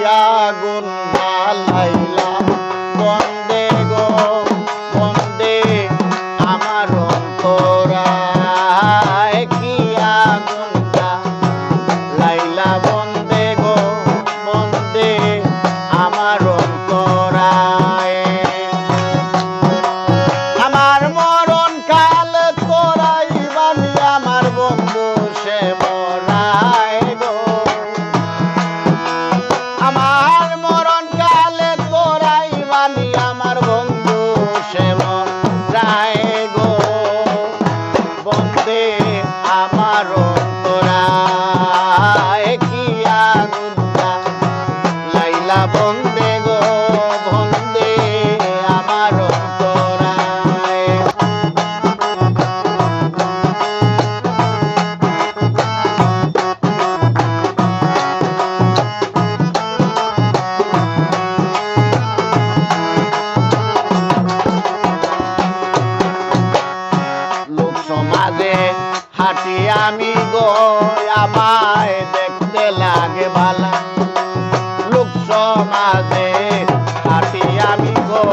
আগুন জ্বালাইলা বন্দে গো বন্দে আমার অন্তরায় কি আগুন জ্বালাইলা বন্দে গো বন্দে আমার অন্তরায় আমার মরণ কাল তোরাই বানি আমার বন্ধু সে মরায় গো আমার মরণ কালে তোরাই বানি আমার বন্ধু সে মরায় গো বন্দে আমার অন্তরায় কি আগুন লাইলা বন্দে গো বন্দে আমার অন্তরায় লোক সমাজে হাঁটি আমি গো আমায় দেখতে লাগে ভালা লোক সমাজে হাঁটি আমি গো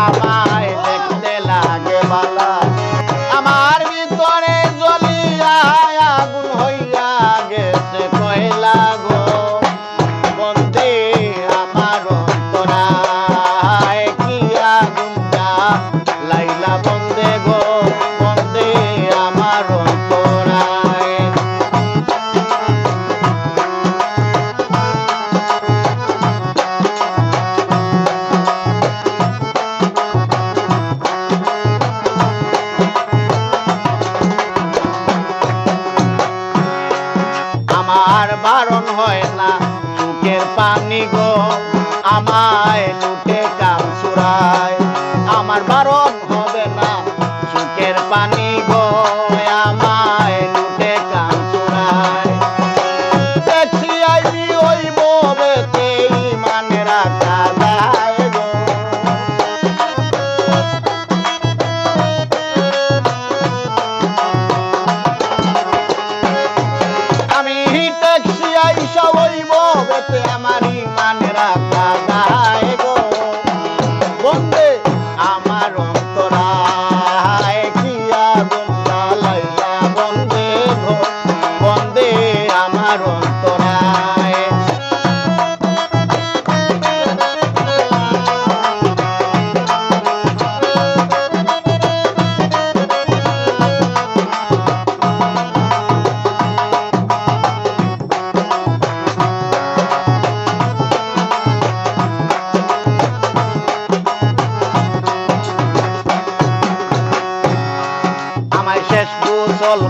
আমায় দেখতে লাগে ভালা আমার ভিতরে জ্বলিয়া আগুন হইয়া গেছে কয়লা গো বন্দে আমার অন্তরায় কি আগুন লাইলা বন্দে গো বন্দে আমার অন্তরায় আমার বারণ হয় না চোখের পানি গো আমায় লুটে কাম চুরায় আমার বারণ হবে না চোখের পানি গো আমায় লুটে কাম চুরায় দেখছি আইবি ওই ববেতে মানে রাখা যায় গো আমি ট্যাক্সি আইসা ওই ববেতে আমার ইমান রাখা যায় গো বন্দে আমার অন্তরায় কি আগুন জ্বালাইলা বন্দে গো বন্দে আমার অন্তরায় আমায় শেষ গোসল